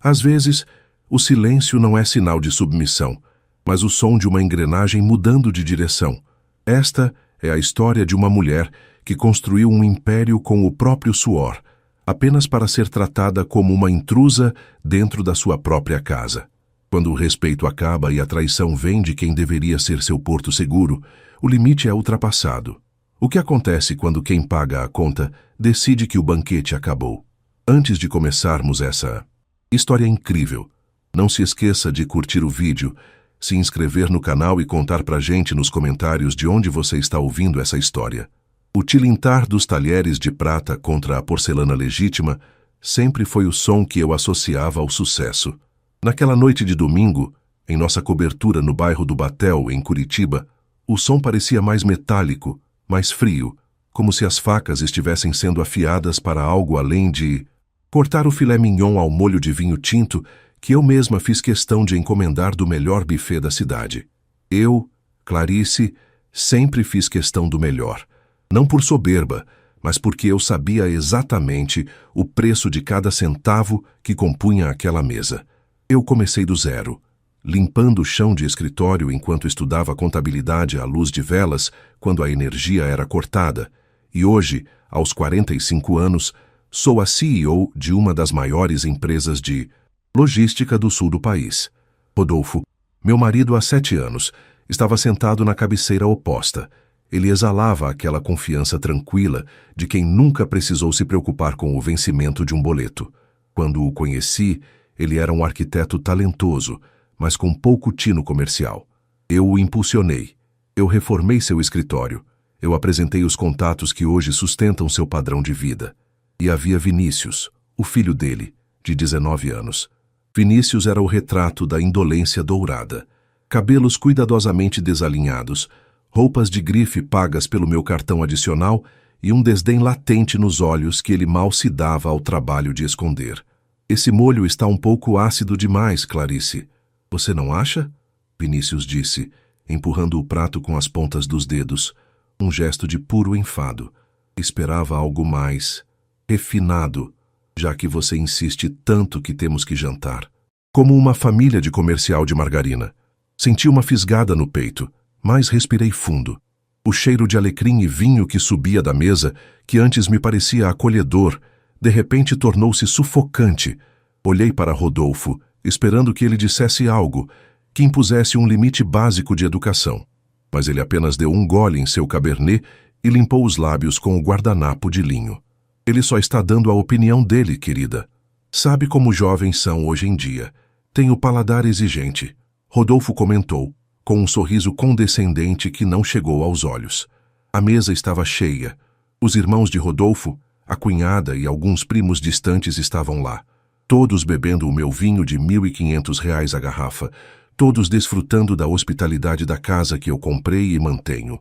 Às vezes, o silêncio não é sinal de submissão, mas o som de uma engrenagem mudando de direção. Esta é a história de uma mulher que construiu um império com o próprio suor, apenas para ser tratada como uma intrusa dentro da sua própria casa. Quando o respeito acaba e a traição vem de quem deveria ser seu porto seguro, o limite é ultrapassado. O que acontece quando quem paga a conta decide que o banquete acabou? Antes de começarmos essa história incrível, não se esqueça de curtir o vídeo, se inscrever no canal e contar pra gente nos comentários de onde você está ouvindo essa história. O tilintar dos talheres de prata contra a porcelana legítima sempre foi o som que eu associava ao sucesso. Naquela noite de domingo, em nossa cobertura no bairro do Batel, em Curitiba, o som parecia mais metálico, mais frio, como se as facas estivessem sendo afiadas para algo além de cortar o filé mignon ao molho de vinho tinto que eu mesma fiz questão de encomendar do melhor buffet da cidade. Eu, Clarice, sempre fiz questão do melhor. Não por soberba, mas porque eu sabia exatamente o preço de cada centavo que compunha aquela mesa. Eu comecei do zero, limpando o chão de escritório enquanto estudava contabilidade à luz de velas quando a energia era cortada, e hoje, aos 45 anos, sou a CEO de uma das maiores empresas de logística do sul do país. Rodolfo, meu marido há 7 anos, estava sentado na cabeceira oposta. Ele exalava aquela confiança tranquila de quem nunca precisou se preocupar com o vencimento de um boleto. Quando o conheci, ele era um arquiteto talentoso, mas com pouco tino comercial. Eu o impulsionei. Eu reformei seu escritório. Eu apresentei os contatos que hoje sustentam seu padrão de vida. E havia Vinícius, o filho dele, de 19 anos. Vinícius era o retrato da indolência dourada. Cabelos cuidadosamente desalinhados, roupas de grife pagas pelo meu cartão adicional e um desdém latente nos olhos que ele mal se dava ao trabalho de esconder. Esse molho está um pouco ácido demais, Clarice. Você não acha? Vinícius disse, empurrando o prato com as pontas dos dedos. Um gesto de puro enfado. Esperava algo mais refinado, já que você insiste tanto que temos que jantar. Como uma família de comercial de margarina. Senti uma fisgada no peito, mas respirei fundo. O cheiro de alecrim e vinho que subia da mesa, que antes me parecia acolhedor, de repente tornou-se sufocante. Olhei para Rodolfo, esperando que ele dissesse algo, que impusesse um limite básico de educação. Mas ele apenas deu um gole em seu cabernet e limpou os lábios com o guardanapo de linho. Ele só está dando a opinião dele, querida. Sabe como jovens são hoje em dia. Tem o paladar exigente. Rodolfo comentou, com um sorriso condescendente que não chegou aos olhos. A mesa estava cheia. Os irmãos de Rodolfo, a cunhada e alguns primos distantes estavam lá, todos bebendo o meu vinho de R$ 1.500 a garrafa, todos desfrutando da hospitalidade da casa que eu comprei e mantenho.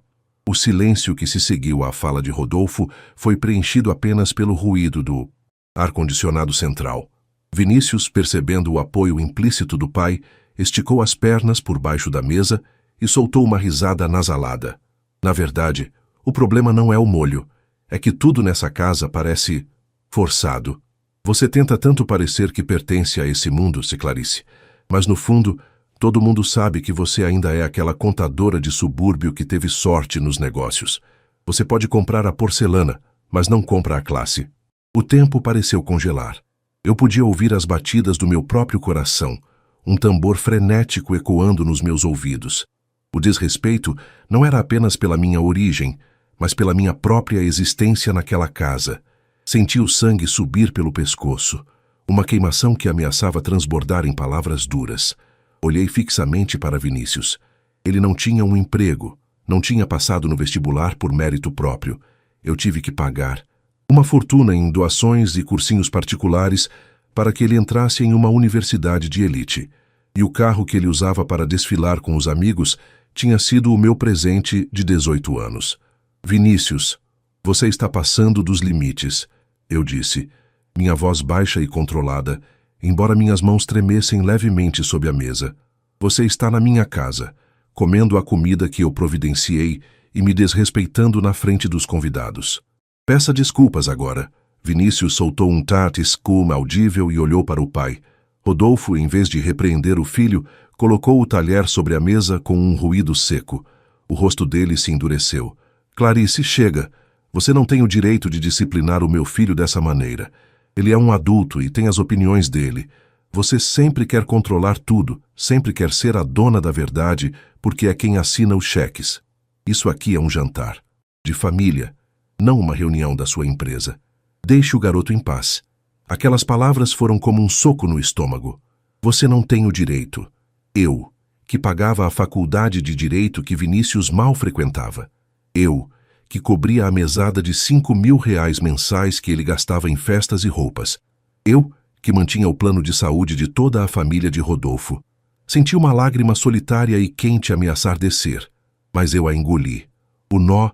O silêncio que se seguiu à fala de Rodolfo foi preenchido apenas pelo ruído do ar-condicionado central. Vinícius, percebendo o apoio implícito do pai, esticou as pernas por baixo da mesa e soltou uma risada anasalada. Na verdade, o problema não é o molho. É que tudo nessa casa parece forçado. Você tenta tanto parecer que pertence a esse mundo, Clarice, mas no fundo, todo mundo sabe que você ainda é aquela contadora de subúrbio que teve sorte nos negócios. Você pode comprar a porcelana, mas não compra a classe. O tempo pareceu congelar. Eu podia ouvir as batidas do meu próprio coração, um tambor frenético ecoando nos meus ouvidos. O desrespeito não era apenas pela minha origem, mas pela minha própria existência naquela casa. Senti o sangue subir pelo pescoço, uma queimação que ameaçava transbordar em palavras duras. Olhei fixamente para Vinícius. Ele não tinha um emprego, não tinha passado no vestibular por mérito próprio. Eu tive que pagar uma fortuna em doações e cursinhos particulares para que ele entrasse em uma universidade de elite. E o carro que ele usava para desfilar com os amigos tinha sido o meu presente de 18 anos. Vinícius, você está passando dos limites, eu disse, minha voz baixa e controlada, embora minhas mãos tremessem levemente sob a mesa. Você está na minha casa, comendo a comida que eu providenciei e me desrespeitando na frente dos convidados. Peça desculpas agora. Vinícius soltou um tat escum audível e olhou para o pai. Rodolfo, em vez de repreender o filho, colocou o talher sobre a mesa com um ruído seco. O rosto dele se endureceu. Clarice, chega. Você não tem o direito de disciplinar o meu filho dessa maneira. Ele é um adulto e tem as opiniões dele. Você sempre quer controlar tudo, sempre quer ser a dona da verdade, porque é quem assina os cheques. Isso aqui é um jantar. De família, não uma reunião da sua empresa. Deixe o garoto em paz. Aquelas palavras foram como um soco no estômago. Você não tem o direito. Eu, que pagava a faculdade de direito que Vinícius mal frequentava. Eu, que cobria a mesada de R$ 5.000 mensais que ele gastava em festas e roupas. Eu, que mantinha o plano de saúde de toda a família de Rodolfo. Senti uma lágrima solitária e quente ameaçar descer, mas eu a engoli. O nó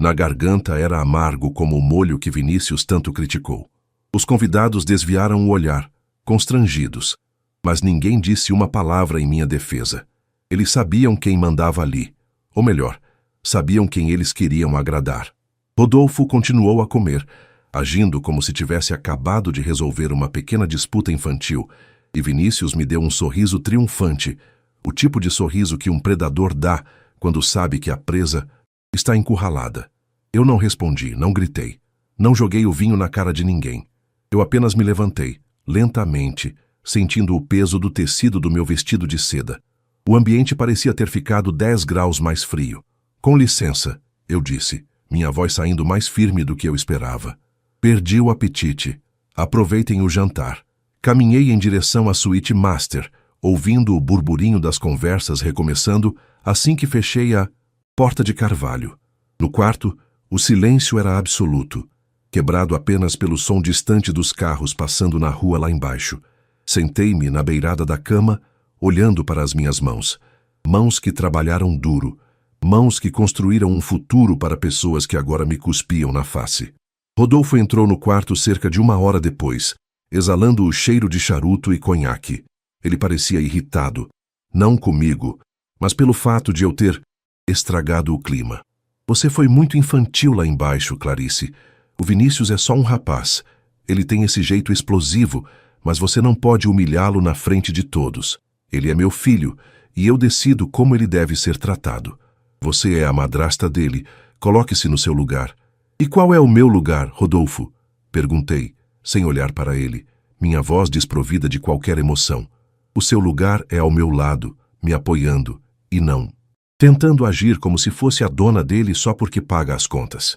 na garganta era amargo como o molho que Vinícius tanto criticou. Os convidados desviaram o olhar, constrangidos, mas ninguém disse uma palavra em minha defesa. Eles sabiam quem mandava ali, ou melhor, sabiam quem eles queriam agradar. Rodolfo continuou a comer, agindo como se tivesse acabado de resolver uma pequena disputa infantil, e Vinícius me deu um sorriso triunfante, o tipo de sorriso que um predador dá quando sabe que a presa está encurralada. Eu não respondi, não gritei, não joguei o vinho na cara de ninguém. Eu apenas me levantei, lentamente, sentindo o peso do tecido do meu vestido de seda. O ambiente parecia ter ficado 10 graus mais frio. Com licença, eu disse, minha voz saindo mais firme do que eu esperava. Perdi o apetite. Aproveitem o jantar. Caminhei em direção à suíte master, ouvindo o burburinho das conversas recomeçando assim que fechei a porta de carvalho. No quarto, o silêncio era absoluto, quebrado apenas pelo som distante dos carros passando na rua lá embaixo. Sentei-me na beirada da cama, olhando para as minhas mãos. Mãos que trabalharam duro. Mãos que construíram um futuro para pessoas que agora me cuspiam na face. Rodolfo entrou no quarto cerca de 1 hora depois, exalando o cheiro de charuto e conhaque. Ele parecia irritado, não comigo, mas pelo fato de eu ter estragado o clima. Você foi muito infantil lá embaixo, Clarice. O Vinícius é só um rapaz. Ele tem esse jeito explosivo, mas você não pode humilhá-lo na frente de todos. Ele é meu filho, e eu decido como ele deve ser tratado. Você é a madrasta dele. Coloque-se no seu lugar. E qual é o meu lugar, Rodolfo? Perguntei, sem olhar para ele, minha voz desprovida de qualquer emoção. O seu lugar é ao meu lado, me apoiando, e não tentando agir como se fosse a dona dele só porque paga as contas.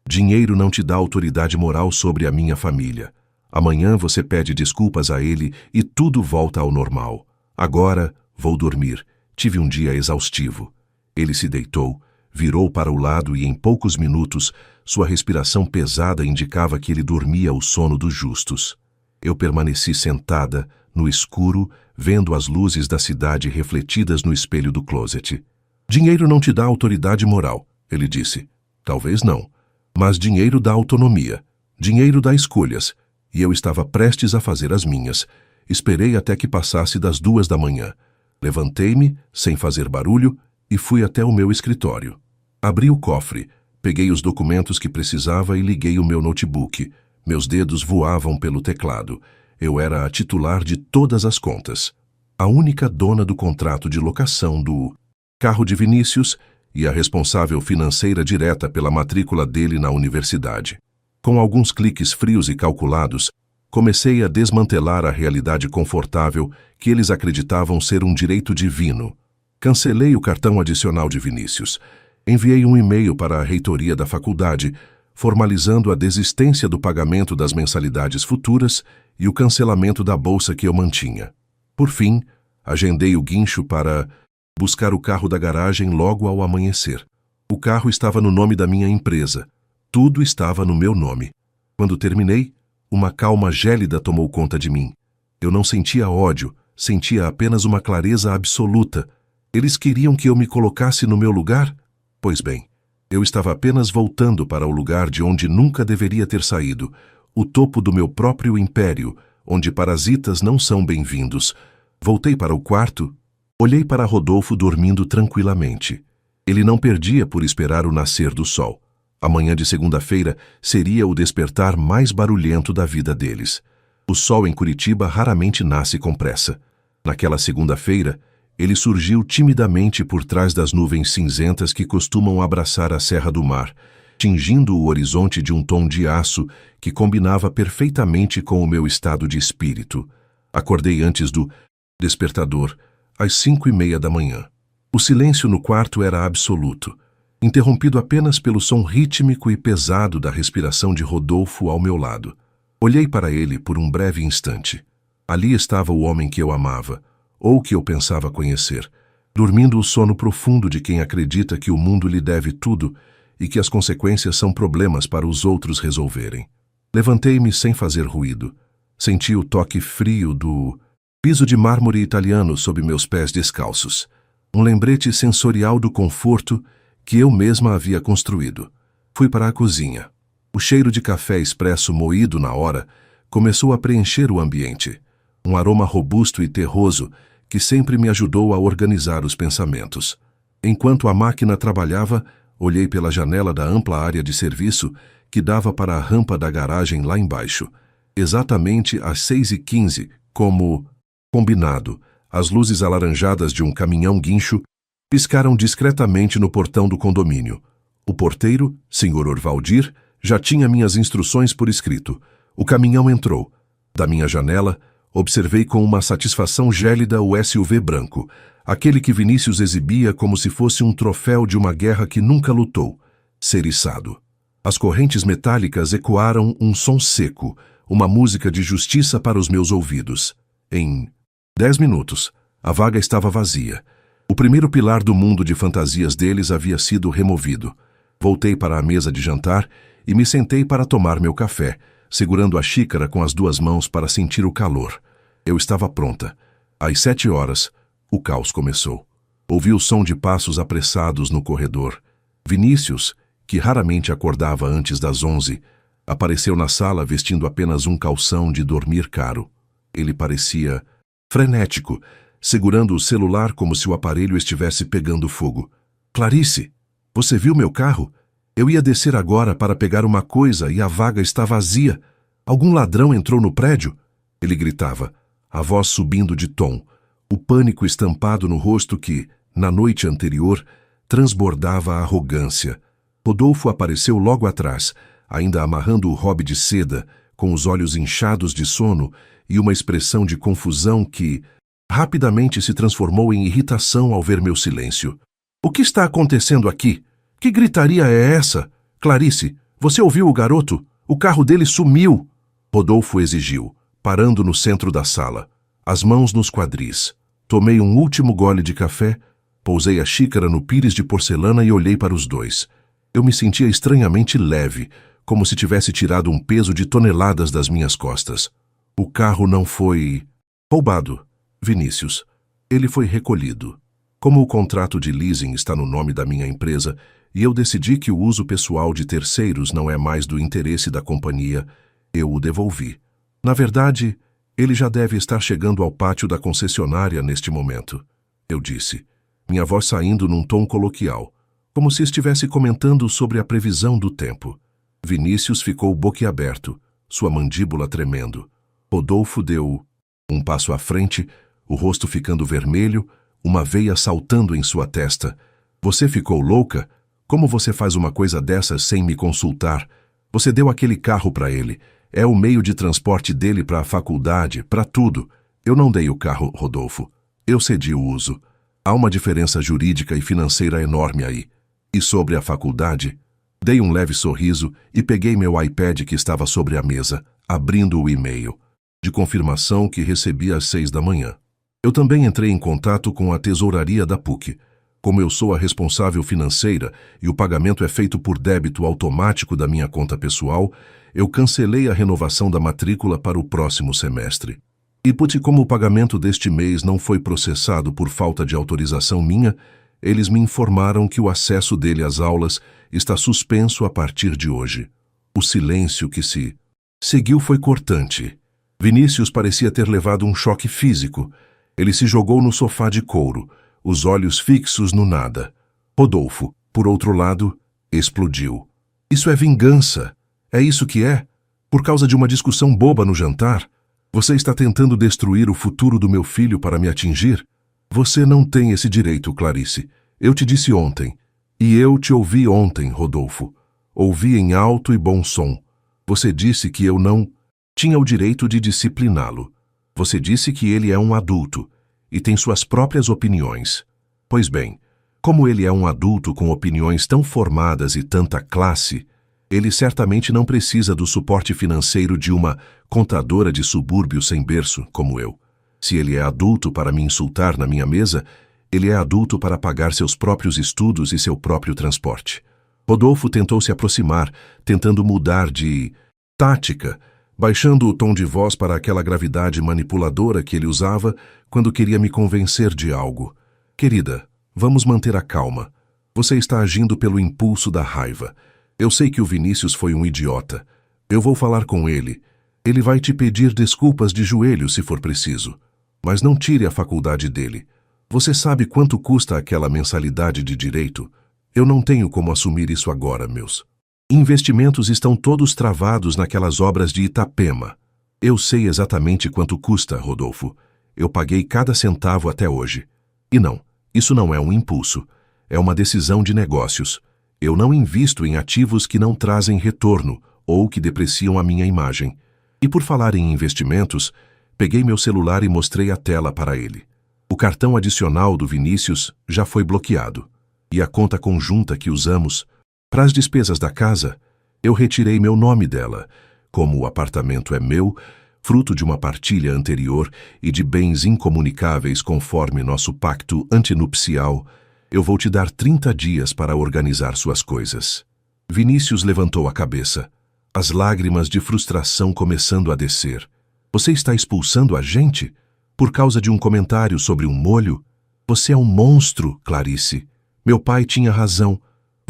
Dinheiro não te dá autoridade moral sobre a minha família. Amanhã você pede desculpas a ele e tudo volta ao normal. Agora vou dormir. Tive um dia exaustivo. Ele se deitou, virou para o lado e em poucos minutos sua respiração pesada indicava que ele dormia o sono dos justos. Eu permaneci sentada, no escuro, vendo as luzes da cidade refletidas no espelho do closet. Dinheiro não te dá autoridade moral, ele disse. Talvez não, mas dinheiro dá autonomia. Dinheiro dá escolhas. E eu estava prestes a fazer as minhas. Esperei até que passasse das 2 da manhã. Levantei-me, sem fazer barulho, e fui até o meu escritório. Abri o cofre, peguei os documentos que precisava e liguei o meu notebook. Meus dedos voavam pelo teclado. Eu era a titular de todas as contas. A única dona do contrato de locação do carro de Vinícius e a responsável financeira direta pela matrícula dele na universidade. Com alguns cliques frios e calculados, comecei a desmantelar a realidade confortável que eles acreditavam ser um direito divino. Cancelei o cartão adicional de Vinícius. Enviei um e-mail para a reitoria da faculdade, formalizando a desistência do pagamento das mensalidades futuras e o cancelamento da bolsa que eu mantinha. Por fim, agendei o guincho para buscar o carro da garagem logo ao amanhecer. O carro estava no nome da minha empresa. Tudo estava no meu nome. Quando terminei, uma calma gélida tomou conta de mim. Eu não sentia ódio, sentia apenas uma clareza absoluta. Eles queriam que eu me colocasse no meu lugar? Pois bem, eu estava apenas voltando para o lugar de onde nunca deveria ter saído, o topo do meu próprio império, onde parasitas não são bem-vindos. Voltei para o quarto. Olhei para Rodolfo dormindo tranquilamente. Ele não perdia por esperar o nascer do sol. A manhã de segunda-feira seria o despertar mais barulhento da vida deles. O sol em Curitiba raramente nasce com pressa. Naquela segunda-feira, ele surgiu timidamente por trás das nuvens cinzentas que costumam abraçar a Serra do Mar, tingindo o horizonte de um tom de aço que combinava perfeitamente com o meu estado de espírito. Acordei antes do despertador, às 5:30 da manhã. O silêncio no quarto era absoluto, interrompido apenas pelo som rítmico e pesado da respiração de Rodolfo ao meu lado. Olhei para ele por um breve instante. Ali estava o homem que eu amava, ou que eu pensava conhecer, dormindo o sono profundo de quem acredita que o mundo lhe deve tudo e que as consequências são problemas para os outros resolverem. Levantei-me sem fazer ruído. Senti o toque frio do piso de mármore italiano sob meus pés descalços. Um lembrete sensorial do conforto que eu mesma havia construído. Fui para a cozinha. O cheiro de café expresso moído na hora começou a preencher o ambiente. Um aroma robusto e terroso que sempre me ajudou a organizar os pensamentos. Enquanto a máquina trabalhava, olhei pela janela da ampla área de serviço que dava para a rampa da garagem lá embaixo. Exatamente às 6:15, como combinado, as luzes alaranjadas de um caminhão guincho piscaram discretamente no portão do condomínio. O porteiro, Sr. Orvaldir, já tinha minhas instruções por escrito. O caminhão entrou. Da minha janela, observei com uma satisfação gélida o SUV branco, aquele que Vinícius exibia como se fosse um troféu de uma guerra que nunca lutou, ser içado. As correntes metálicas ecoaram um som seco, uma música de justiça para os meus ouvidos. Em 10 minutos, a vaga estava vazia. O primeiro pilar do mundo de fantasias deles havia sido removido. Voltei para a mesa de jantar e me sentei para tomar meu café, segurando a xícara com as 2 mãos para sentir o calor. Eu estava pronta. Às 7 horas, o caos começou. Ouvi o som de passos apressados no corredor. Vinícius, que raramente acordava antes das 11, apareceu na sala vestindo apenas um calção de dormir caro. Ele parecia frenético, segurando o celular como se o aparelho estivesse pegando fogo. Clarice, você viu meu carro? Eu ia descer agora para pegar uma coisa e a vaga está vazia. Algum ladrão entrou no prédio? Ele gritava, a voz subindo de tom, o pânico estampado no rosto que, na noite anterior, transbordava a arrogância. Rodolfo apareceu logo atrás, ainda amarrando o robe de seda, com os olhos inchados de sono e uma expressão de confusão que rapidamente se transformou em irritação ao ver meu silêncio. O que está acontecendo aqui? Que gritaria é essa? Clarice, você ouviu o garoto? O carro dele sumiu! Rodolfo exigiu, parando no centro da sala, as mãos nos quadris. Tomei um último gole de café, pousei a xícara no pires de porcelana e olhei para os dois. Eu me sentia estranhamente leve, como se tivesse tirado um peso de toneladas das minhas costas. O carro não foi roubado, Vinícius. Ele foi recolhido. Como o contrato de leasing está no nome da minha empresa e eu decidi que o uso pessoal de terceiros não é mais do interesse da companhia, eu o devolvi. Na verdade, ele já deve estar chegando ao pátio da concessionária neste momento, eu disse, minha voz saindo num tom coloquial, como se estivesse comentando sobre a previsão do tempo. Vinícius ficou boquiaberto, sua mandíbula tremendo. Rodolfo deu um passo à frente, o rosto ficando vermelho, uma veia saltando em sua testa. Você ficou louca? Como você faz uma coisa dessas sem me consultar? Você deu aquele carro para ele. É o meio de transporte dele para a faculdade, para tudo. Eu não dei o carro, Rodolfo. Eu cedi o uso. Há uma diferença jurídica e financeira enorme aí. E sobre a faculdade? Dei um leve sorriso e peguei meu iPad que estava sobre a mesa, abrindo o e-mail de confirmação que recebi às 6 da manhã. Eu também entrei em contato com a tesouraria da PUC. Como eu sou a responsável financeira e o pagamento é feito por débito automático da minha conta pessoal, eu cancelei a renovação da matrícula para o próximo semestre. E como o pagamento deste mês não foi processado por falta de autorização minha, eles me informaram que o acesso dele às aulas está suspenso a partir de hoje. O silêncio que se seguiu foi cortante. Vinícius parecia ter levado um choque físico. Ele se jogou no sofá de couro, os olhos fixos no nada. Rodolfo, por outro lado, explodiu. Isso é vingança. É isso que é? Por causa de uma discussão boba no jantar? Você está tentando destruir o futuro do meu filho para me atingir? Você não tem esse direito, Clarice. Eu te disse ontem. E eu te ouvi ontem, Rodolfo. Ouvi em alto e bom som. Você disse que eu não tinha o direito de discipliná-lo. Você disse que ele é um adulto e tem suas próprias opiniões. Pois bem, como ele é um adulto com opiniões tão formadas e tanta classe, ele certamente não precisa do suporte financeiro de uma contadora de subúrbio sem berço como eu. Se ele é adulto para me insultar na minha mesa, ele é adulto para pagar seus próprios estudos e seu próprio transporte. Rodolfo tentou se aproximar, tentando mudar de tática, baixando o tom de voz para aquela gravidade manipuladora que ele usava quando queria me convencer de algo. Querida, vamos manter a calma. Você está agindo pelo impulso da raiva. Eu sei que o Vinícius foi um idiota. Eu vou falar com ele. Ele vai te pedir desculpas de joelho se for preciso. Mas não tire a faculdade dele. Você sabe quanto custa aquela mensalidade de direito? Eu não tenho como assumir isso agora, meus investimentos estão todos travados naquelas obras de Itapema. Eu sei exatamente quanto custa, Rodolfo. Eu paguei cada centavo até hoje. E não, isso não é um impulso. É uma decisão de negócios. Eu não invisto em ativos que não trazem retorno ou que depreciam a minha imagem. E por falar em investimentos, peguei meu celular e mostrei a tela para ele. O cartão adicional do Vinícius já foi bloqueado. E a conta conjunta que usamos para as despesas da casa, eu retirei meu nome dela. Como o apartamento é meu, fruto de uma partilha anterior e de bens incomunicáveis conforme nosso pacto antinupcial, eu vou te dar 30 dias para organizar suas coisas. Vinícius levantou a cabeça, as lágrimas de frustração começando a descer. Você está expulsando a gente? Por causa de um comentário sobre um molho? Você é um monstro, Clarice. Meu pai tinha razão.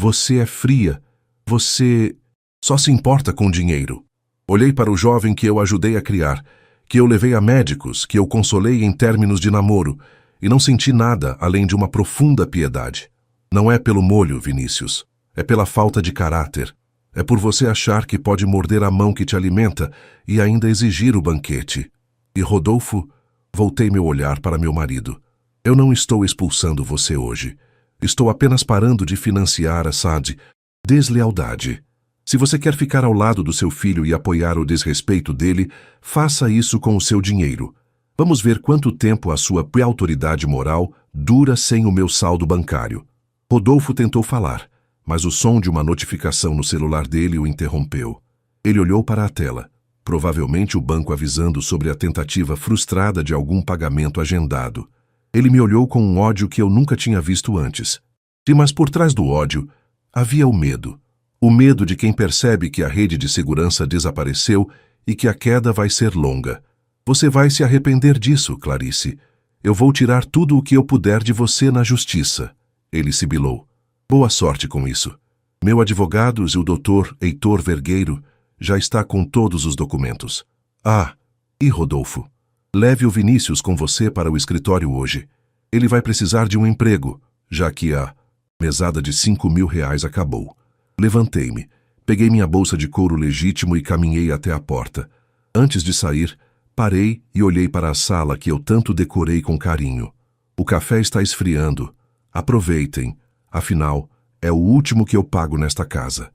Você é fria. Você só se importa com dinheiro. Olhei para o jovem que eu ajudei a criar, que eu levei a médicos, que eu consolei em términos de namoro, e não senti nada além de uma profunda piedade. Não é pelo molho, Vinícius. É pela falta de caráter. É por você achar que pode morder a mão que te alimenta e ainda exigir o banquete. E Rodolfo, voltei meu olhar para meu marido. Eu não estou expulsando você hoje. Estou apenas parando de financiar essa deslealdade. Se você quer ficar ao lado do seu filho e apoiar o desrespeito dele, faça isso com o seu dinheiro. Vamos ver quanto tempo a sua autoridade moral dura sem o meu saldo bancário. Rodolfo tentou falar, mas o som de uma notificação no celular dele o interrompeu. Ele olhou para a tela, provavelmente o banco avisando sobre a tentativa frustrada de algum pagamento agendado. Ele me olhou com um ódio que eu nunca tinha visto antes. Mas por trás do ódio havia o medo. O medo de quem percebe que a rede de segurança desapareceu e que a queda vai ser longa. Você vai se arrepender disso, Clarice. Eu vou tirar tudo o que eu puder de você na justiça. Ele sibilou. Boa sorte com isso. Meu advogado, o Dr. Heitor Vergueiro, já está com todos os documentos. Ah, e Rodolfo? Leve o Vinícius com você para o escritório hoje. Ele vai precisar de um emprego, já que a mesada de R$ 5.000 acabou. Levantei-me, peguei minha bolsa de couro legítimo e caminhei até a porta. Antes de sair, parei e olhei para a sala que eu tanto decorei com carinho. O café está esfriando. Aproveitem. Afinal, é o último que eu pago nesta casa.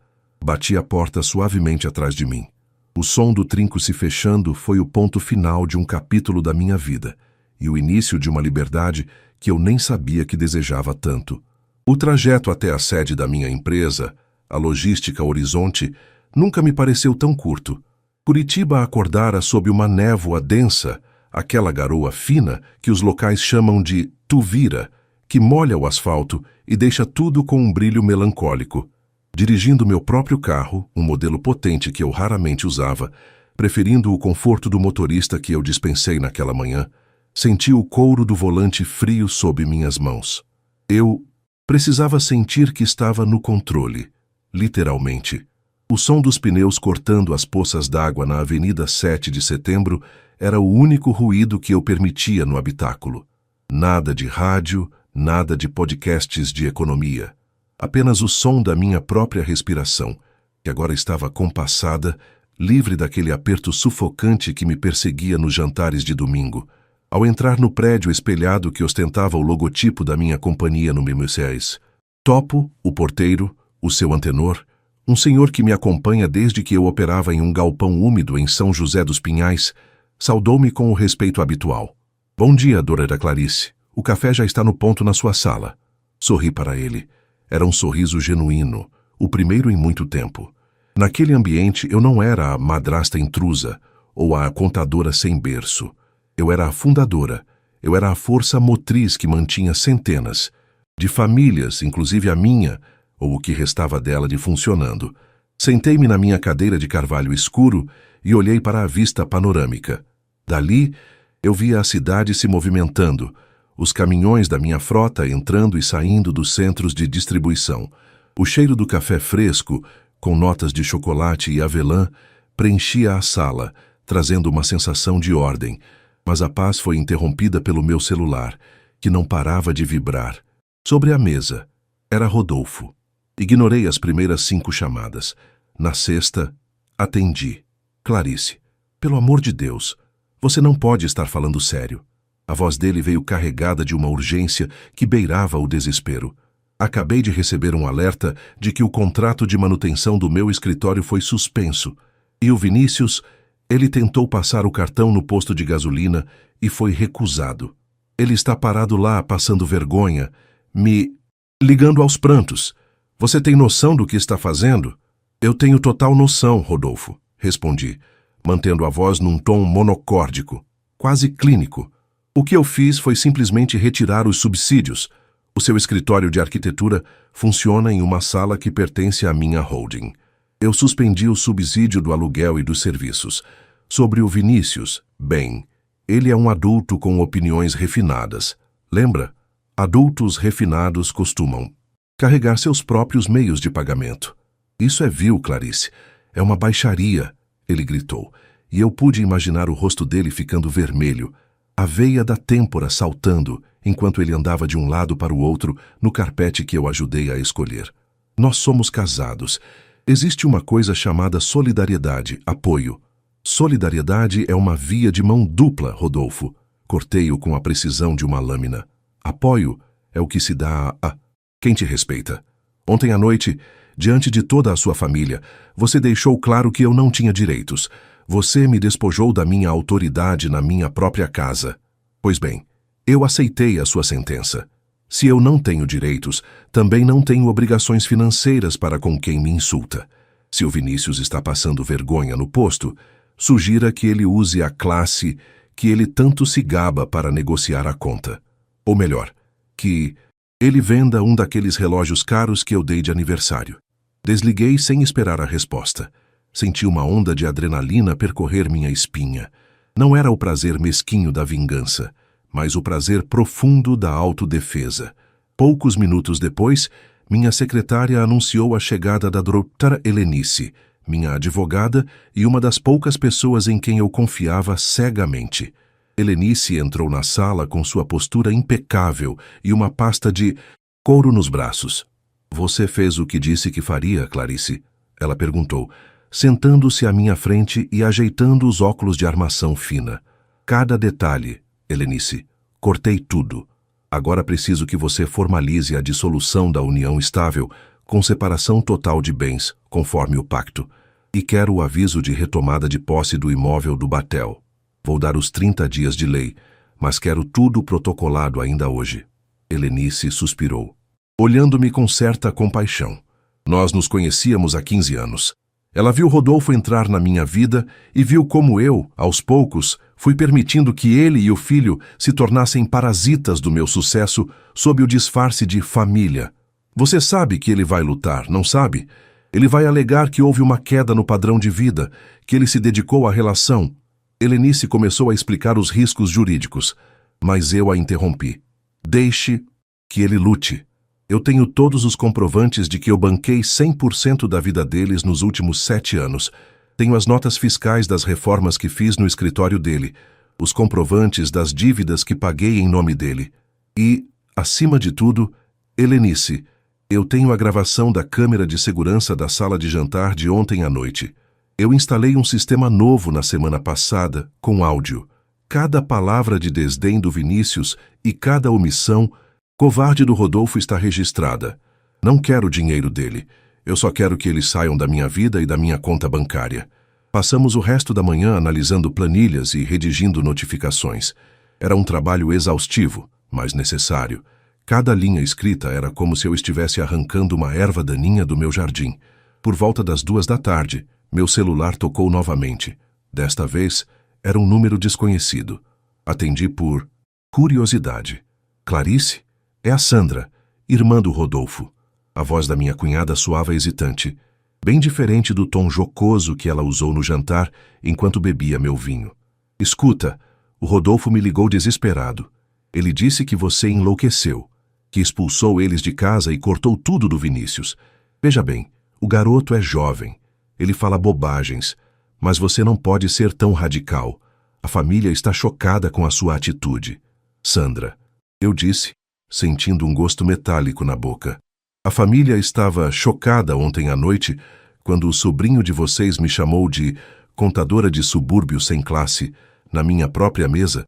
Bati a porta suavemente atrás de mim. O som do trinco se fechando foi o ponto final de um capítulo da minha vida e o início de uma liberdade que eu nem sabia que desejava tanto. O trajeto até a sede da minha empresa, a Logística Horizonte, nunca me pareceu tão curto. Curitiba acordara sob uma névoa densa, aquela garoa fina que os locais chamam de tuvira, que molha o asfalto e deixa tudo com um brilho melancólico. Dirigindo meu próprio carro, um modelo potente que eu raramente usava, preferindo o conforto do motorista que eu dispensei naquela manhã, senti o couro do volante frio sob minhas mãos. Eu precisava sentir que estava no controle, literalmente. O som dos pneus cortando as poças d'água na Avenida 7 de Setembro era o único ruído que eu permitia no habitáculo. Nada de rádio, nada de podcasts de economia. Apenas o som da minha própria respiração, que agora estava compassada, livre daquele aperto sufocante que me perseguia nos jantares de domingo. Ao entrar no prédio espelhado que ostentava o logotipo da minha companhia no Mimosés, Topo, o porteiro, o seu antenor, um senhor que me acompanha desde que eu operava em um galpão úmido em São José dos Pinhais, saudou-me com o respeito habitual. Bom dia, Dora Clarice. O café já está no ponto na sua sala. Sorri para ele. Era um sorriso genuíno, o primeiro em muito tempo. Naquele ambiente eu não era a madrasta intrusa ou a contadora sem berço. Eu era a fundadora. Eu era a força motriz que mantinha centenas de famílias, inclusive a minha, ou o que restava dela, de funcionando. Sentei-me na minha cadeira de carvalho escuro e olhei para a vista panorâmica. Dali, eu via a cidade se movimentando, os caminhões da minha frota entrando e saindo dos centros de distribuição. O cheiro do café fresco, com notas de chocolate e avelã, preenchia a sala, trazendo uma sensação de ordem, mas a paz foi interrompida pelo meu celular, que não parava de vibrar. Sobre a mesa, era Rodolfo. Ignorei as primeiras 5 chamadas. Na sexta, atendi. Clarice, pelo amor de Deus, você não pode estar falando sério. A voz dele veio carregada de uma urgência que beirava o desespero. Acabei de receber um alerta de que o contrato de manutenção do meu escritório foi suspenso. E o Vinícius, ele tentou passar o cartão no posto de gasolina e foi recusado. Ele está parado lá, passando vergonha, me ligando aos prantos. Você tem noção do que está fazendo? Eu tenho total noção, Rodolfo, respondi, mantendo a voz num tom monocórdico, quase clínico. O que eu fiz foi simplesmente retirar os subsídios. O seu escritório de arquitetura funciona em uma sala que pertence à minha holding. Eu suspendi o subsídio do aluguel e dos serviços. Sobre o Vinícius, bem, ele é um adulto com opiniões refinadas. Lembra? Adultos refinados costumam carregar seus próprios meios de pagamento. Isso é vil, Clarice. É uma baixaria, ele gritou, e eu pude imaginar o rosto dele ficando vermelho, a veia da têmpora saltando, enquanto ele andava de um lado para o outro no carpete que eu ajudei a escolher. Nós somos casados. Existe uma coisa chamada solidariedade, apoio. Solidariedade é uma via de mão dupla, Rodolfo. Cortei-o com a precisão de uma lâmina. Apoio é o que se dá a quem te respeita. Ontem à noite, diante de toda a sua família, você deixou claro que eu não tinha direitos. Você me despojou da minha autoridade na minha própria casa. Pois bem, eu aceitei a sua sentença. Se eu não tenho direitos, também não tenho obrigações financeiras para com quem me insulta. Se o Vinícius está passando vergonha no posto, sugira que ele use a classe que ele tanto se gaba para negociar a conta. Ou melhor, que ele venda um daqueles relógios caros que eu dei de aniversário. Desliguei sem esperar a resposta. Senti uma onda de adrenalina percorrer minha espinha. Não era o prazer mesquinho da vingança, mas o prazer profundo da autodefesa. Poucos minutos depois, minha secretária anunciou a chegada da Dra. Helenice, minha advogada e uma das poucas pessoas em quem eu confiava cegamente. Helenice entrou na sala com sua postura impecável e uma pasta de couro nos braços. Você fez o que disse que faria, Clarice? Ela perguntou, sentando-se à minha frente e ajeitando os óculos de armação fina. Cada detalhe, Helenice. Cortei tudo. Agora preciso que você formalize a dissolução da união estável com separação total de bens, conforme o pacto. E quero o aviso de retomada de posse do imóvel do Batel. Vou dar os 30 dias de lei, mas quero tudo protocolado ainda hoje. Helenice suspirou, olhando-me com certa compaixão. Nós nos conhecíamos há 15 anos. Ela viu Rodolfo entrar na minha vida e viu como eu, aos poucos, fui permitindo que ele e o filho se tornassem parasitas do meu sucesso sob o disfarce de família. Você sabe que ele vai lutar, não sabe? Ele vai alegar que houve uma queda no padrão de vida, que ele se dedicou à relação. Helenice começou a explicar os riscos jurídicos, mas eu a interrompi. Deixe que ele lute. Eu tenho todos os comprovantes de que eu banquei 100% da vida deles nos últimos 7 anos. Tenho as notas fiscais das reformas que fiz no escritório dele, os comprovantes das dívidas que paguei em nome dele. E, acima de tudo, Helenice, eu tenho a gravação da câmera de segurança da sala de jantar de ontem à noite. Eu instalei um sistema novo na semana passada, com áudio. Cada palavra de desdém do Vinícius e cada omissão covarde do Rodolfo está registrada. Não quero o dinheiro dele. Eu só quero que eles saiam da minha vida e da minha conta bancária. Passamos o resto da manhã analisando planilhas e redigindo notificações. Era um trabalho exaustivo, mas necessário. Cada linha escrita era como se eu estivesse arrancando uma erva daninha do meu jardim. Por volta das 2 da tarde, meu celular tocou novamente. Desta vez, era um número desconhecido. Atendi por curiosidade. Clarice? É a Sandra, irmã do Rodolfo. A voz da minha cunhada soava hesitante, bem diferente do tom jocoso que ela usou no jantar enquanto bebia meu vinho. Escuta, o Rodolfo me ligou desesperado. Ele disse que você enlouqueceu, que expulsou eles de casa e cortou tudo do Vinícius. Veja bem, o garoto é jovem. Ele fala bobagens, mas você não pode ser tão radical. A família está chocada com a sua atitude. Sandra, eu disse, sentindo um gosto metálico na boca. A família estava chocada ontem à noite, quando o sobrinho de vocês me chamou de contadora de subúrbio sem classe, na minha própria mesa.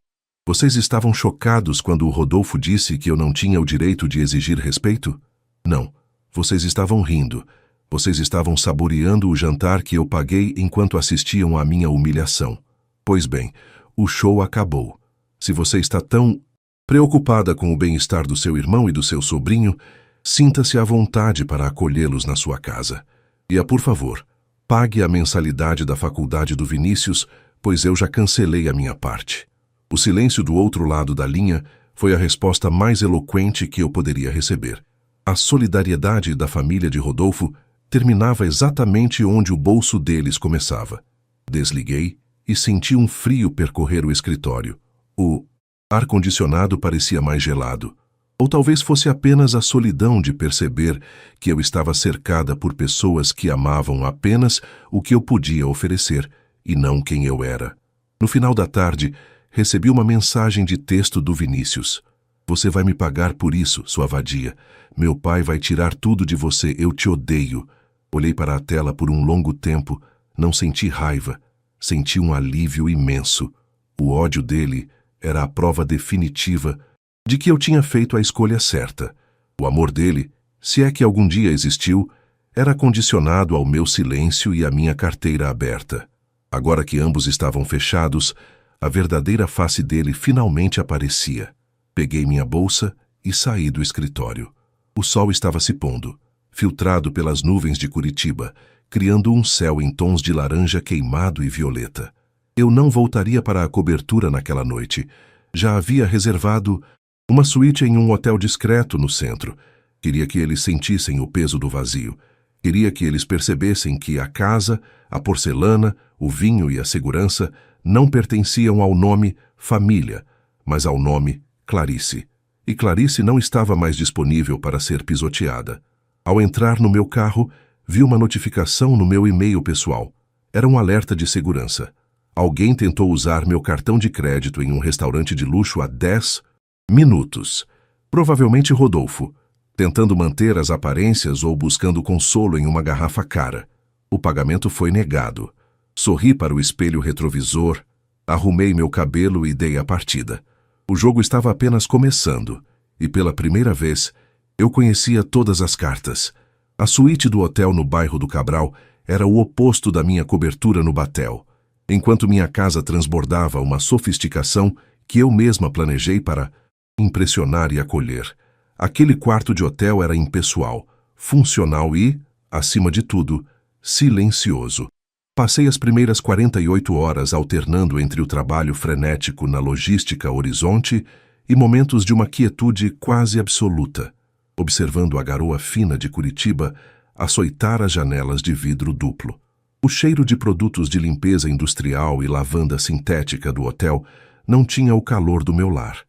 Vocês estavam chocados quando o Rodolfo disse que eu não tinha o direito de exigir respeito? Não, vocês estavam rindo. Vocês estavam saboreando o jantar que eu paguei enquanto assistiam à minha humilhação. Pois bem, o show acabou. Se você está tão preocupada com o bem-estar do seu irmão e do seu sobrinho, sinta-se à vontade para acolhê-los na sua casa. E, por favor, pague a mensalidade da faculdade do Vinícius, pois eu já cancelei a minha parte. O silêncio do outro lado da linha foi a resposta mais eloquente que eu poderia receber. A solidariedade da família de Rodolfo terminava exatamente onde o bolso deles começava. Desliguei e senti um frio percorrer o escritório. O ar-condicionado parecia mais gelado. Ou talvez fosse apenas a solidão de perceber que eu estava cercada por pessoas que amavam apenas o que eu podia oferecer e não quem eu era. No final da tarde, recebi uma mensagem de texto do Vinícius. Você vai me pagar por isso, sua vadia. Meu pai vai tirar tudo de você, eu te odeio. Olhei para a tela por um longo tempo, não senti raiva, senti um alívio imenso. O ódio dele era a prova definitiva de que eu tinha feito a escolha certa. O amor dele, se é que algum dia existiu, era condicionado ao meu silêncio e à minha carteira aberta. Agora que ambos estavam fechados, a verdadeira face dele finalmente aparecia. Peguei minha bolsa e saí do escritório. O sol estava se pondo, filtrado pelas nuvens de Curitiba, criando um céu em tons de laranja queimado e violeta. Eu não voltaria para a cobertura naquela noite. Já havia reservado uma suíte em um hotel discreto no centro. Queria que eles sentissem o peso do vazio. Queria que eles percebessem que a casa, a porcelana, o vinho e a segurança não pertenciam ao nome família, mas ao nome Clarice. E Clarice não estava mais disponível para ser pisoteada. Ao entrar no meu carro, vi uma notificação no meu e-mail pessoal. Era um alerta de segurança. Alguém tentou usar meu cartão de crédito em um restaurante de luxo há 10 minutos. Provavelmente Rodolfo, tentando manter as aparências ou buscando consolo em uma garrafa cara. O pagamento foi negado. Sorri para o espelho retrovisor, arrumei meu cabelo e dei a partida. O jogo estava apenas começando, e pela primeira vez, eu conhecia todas as cartas. A suíte do hotel no bairro do Cabral era o oposto da minha cobertura no Batel, enquanto minha casa transbordava uma sofisticação que eu mesma planejei para impressionar e acolher. Aquele quarto de hotel era impessoal, funcional e, acima de tudo, silencioso. Passei as primeiras 48 horas alternando entre o trabalho frenético na logística Horizonte e momentos de uma quietude quase absoluta, observando a garoa fina de Curitiba açoitar as janelas de vidro duplo. O cheiro de produtos de limpeza industrial e lavanda sintética do hotel não tinha o calor do meu lar,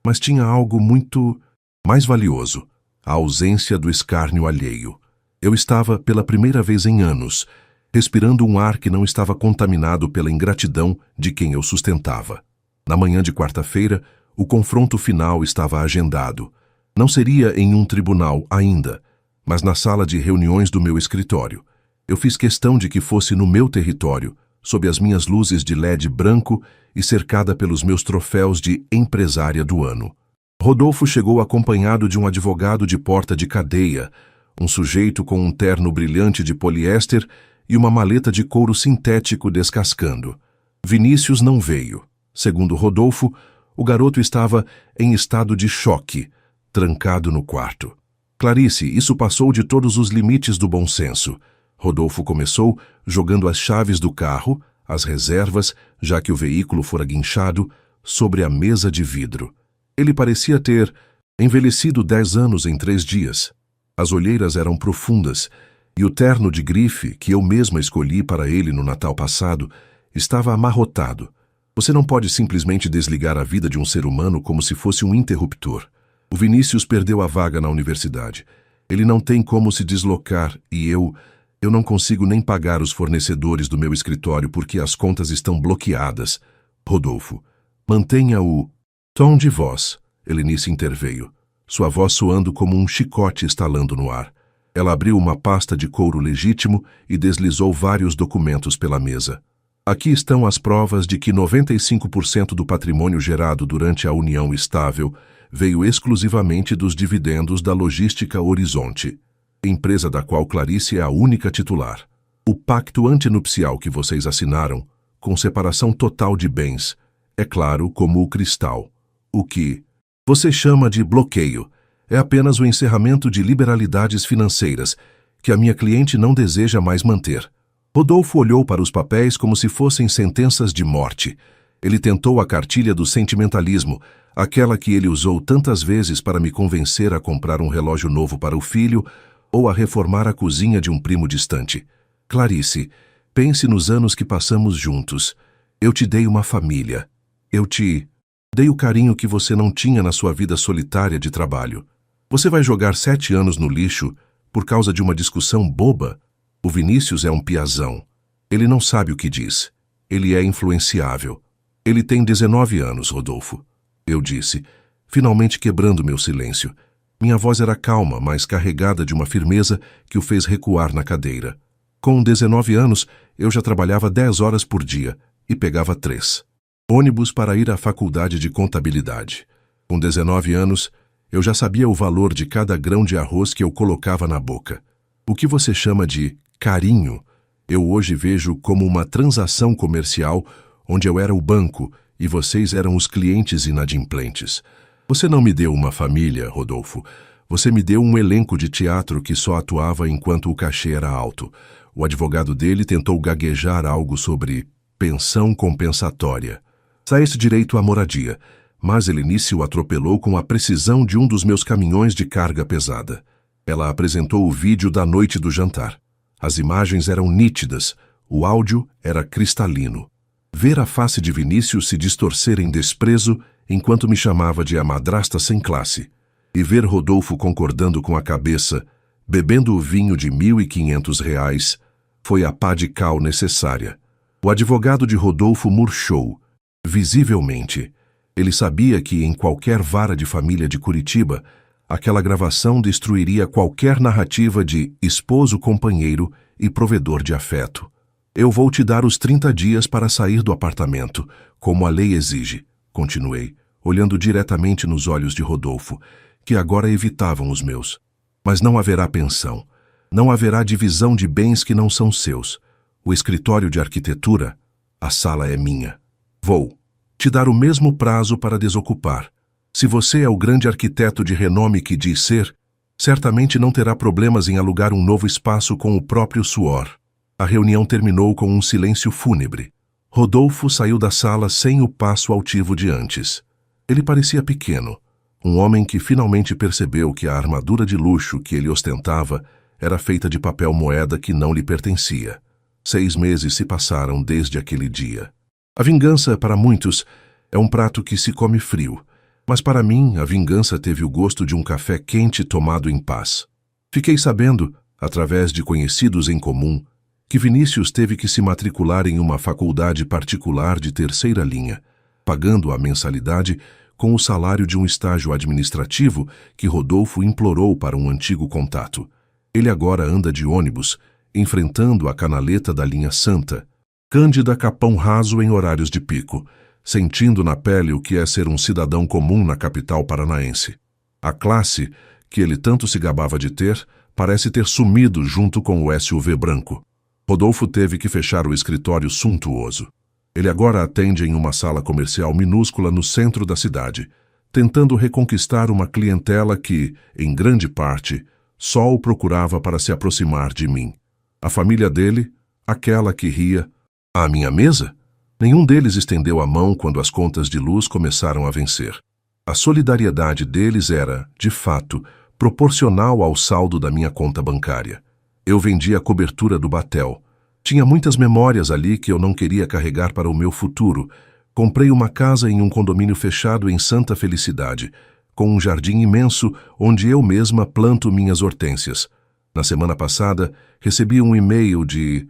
mas tinha algo muito mais valioso, a ausência do escárnio alheio. Eu estava, pela primeira vez em anos, respirando um ar que não estava contaminado pela ingratidão de quem eu sustentava. Na manhã de quarta-feira, o confronto final estava agendado. Não seria em um tribunal ainda, mas na sala de reuniões do meu escritório. Eu fiz questão de que fosse no meu território, sob as minhas luzes de LED branco e cercada pelos meus troféus de empresária do ano. Rodolfo chegou acompanhado de um advogado de porta de cadeia, um sujeito com um terno brilhante de poliéster e uma maleta de couro sintético descascando. Vinícius não veio. Segundo Rodolfo, o garoto estava em estado de choque, trancado no quarto. Clarice, isso passou de todos os limites do bom senso. Rodolfo começou jogando as chaves do carro, as reservas, já que o veículo fora guinchado, sobre a mesa de vidro. Ele parecia ter envelhecido 10 anos em 3 dias. As olheiras eram profundas, e o terno de grife, que eu mesma escolhi para ele no Natal passado, estava amarrotado. Você não pode simplesmente desligar a vida de um ser humano como se fosse um interruptor. O Vinícius perdeu a vaga na universidade. Ele não tem como se deslocar e eu não consigo nem pagar os fornecedores do meu escritório porque as contas estão bloqueadas. Rodolfo, mantenha o tom de voz. Helenice interveio, sua voz soando como um chicote estalando no ar. Ela abriu uma pasta de couro legítimo e deslizou vários documentos pela mesa. Aqui estão as provas de que 95% do patrimônio gerado durante a união estável veio exclusivamente dos dividendos da Logística Horizonte, empresa da qual Clarice é a única titular. O pacto antenupcial que vocês assinaram, com separação total de bens, é claro como o cristal. O que você chama de bloqueio é apenas o encerramento de liberalidades financeiras que a minha cliente não deseja mais manter. Rodolfo olhou para os papéis como se fossem sentenças de morte. Ele tentou a cartilha do sentimentalismo, aquela que ele usou tantas vezes para me convencer a comprar um relógio novo para o filho ou a reformar a cozinha de um primo distante. Clarice, pense nos anos que passamos juntos. Eu te dei uma família. Eu te dei o carinho que você não tinha na sua vida solitária de trabalho. Você vai jogar 7 anos no lixo por causa de uma discussão boba? O Vinícius é um piazão. Ele não sabe o que diz. Ele é influenciável. Ele tem 19 anos, Rodolfo. Eu disse, finalmente quebrando meu silêncio. Minha voz era calma, mas carregada de uma firmeza que o fez recuar na cadeira. Com 19 anos, eu já trabalhava 10 horas por dia e pegava 3 ônibus para ir à faculdade de contabilidade. Com 19 anos, eu já sabia o valor de cada grão de arroz que eu colocava na boca. O que você chama de carinho, eu hoje vejo como uma transação comercial onde eu era o banco e vocês eram os clientes inadimplentes. Você não me deu uma família, Rodolfo. Você me deu um elenco de teatro que só atuava enquanto o cachê era alto. O advogado dele tentou gaguejar algo sobre pensão compensatória. Saísse direito à moradia, mas Helenice o atropelou com a precisão de um dos meus caminhões de carga pesada. Ela apresentou o vídeo da noite do jantar. As imagens eram nítidas, o áudio era cristalino. Ver a face de Vinícius se distorcer em desprezo enquanto me chamava de a madrasta sem classe, e ver Rodolfo concordando com a cabeça, bebendo o vinho de R$ 1.500, foi a pá de cal necessária. O advogado de Rodolfo murchou, visivelmente. Ele sabia que em qualquer vara de família de Curitiba, aquela gravação destruiria qualquer narrativa de esposo companheiro e provedor de afeto. Eu vou te dar os 30 dias para sair do apartamento, como a lei exige, continuei, olhando diretamente nos olhos de Rodolfo, que agora evitavam os meus. Mas não haverá pensão. Não haverá divisão de bens que não são seus. O escritório de arquitetura, a sala é minha. Vou te dar o mesmo prazo para desocupar. Se você é o grande arquiteto de renome que diz ser, certamente não terá problemas em alugar um novo espaço com o próprio suor. A reunião terminou com um silêncio fúnebre. Rodolfo saiu da sala sem o passo altivo de antes. Ele parecia pequeno, um homem que finalmente percebeu que a armadura de luxo que ele ostentava era feita de papel moeda que não lhe pertencia. 6 meses se passaram desde aquele dia. A vingança, para muitos, é um prato que se come frio, mas para mim a vingança teve o gosto de um café quente tomado em paz. Fiquei sabendo, através de conhecidos em comum, que Vinícius teve que se matricular em uma faculdade particular de 3ª linha, pagando a mensalidade com o salário de um estágio administrativo que Rodolfo implorou para um antigo contato. Ele agora anda de ônibus, enfrentando a canaleta da linha Santa. Cândida Capão Raso em horários de pico, sentindo na pele o que é ser um cidadão comum na capital paranaense. A classe, que ele tanto se gabava de ter, parece ter sumido junto com o SUV branco. Rodolfo teve que fechar o escritório suntuoso. Ele agora atende em uma sala comercial minúscula no centro da cidade, tentando reconquistar uma clientela que, em grande parte, só o procurava para se aproximar de mim. A família dele, aquela que ria, à minha mesa? Nenhum deles estendeu a mão quando as contas de luz começaram a vencer. A solidariedade deles era, de fato, proporcional ao saldo da minha conta bancária. Eu vendi a cobertura do Batel. Tinha muitas memórias ali que eu não queria carregar para o meu futuro. Comprei uma casa em um condomínio fechado em Santa Felicidade, com um jardim imenso onde eu mesma planto minhas hortênsias. Na semana passada, recebi um e-mail de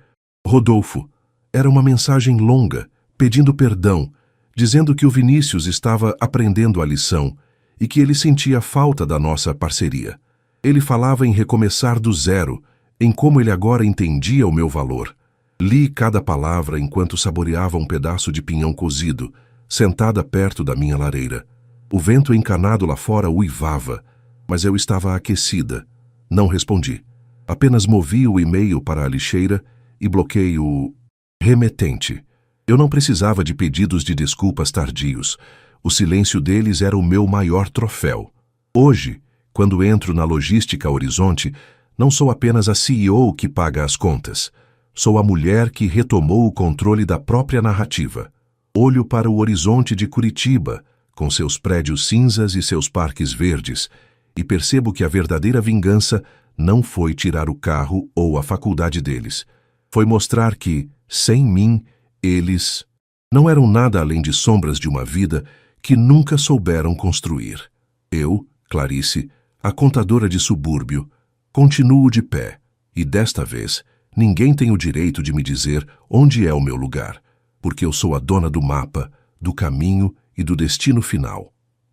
Rodolfo. Era uma mensagem longa, pedindo perdão, dizendo que o Vinícius estava aprendendo a lição e que ele sentia falta da nossa parceria. Ele falava em recomeçar do zero, em como ele agora entendia o meu valor. Li cada palavra enquanto saboreava um pedaço de pinhão cozido, sentada perto da minha lareira. O vento encanado lá fora uivava, mas eu estava aquecida. Não respondi. Apenas movi o e-mail para a lixeira e bloqueei o remetente. Eu não precisava de pedidos de desculpas tardios. O silêncio deles era o meu maior troféu. Hoje, quando entro na Logística Horizonte, não sou apenas a CEO que paga as contas. Sou a mulher que retomou o controle da própria narrativa. Olho para o horizonte de Curitiba, com seus prédios cinzas e seus parques verdes, e percebo que a verdadeira vingança não foi tirar o carro ou a faculdade deles. Foi mostrar que, sem mim, eles não eram nada além de sombras de uma vida que nunca souberam construir. Eu, Clarice, a contadora de subúrbio, continuo de pé, e desta vez ninguém tem o direito de me dizer onde é o meu lugar, porque eu sou a dona do mapa, do caminho e do destino final.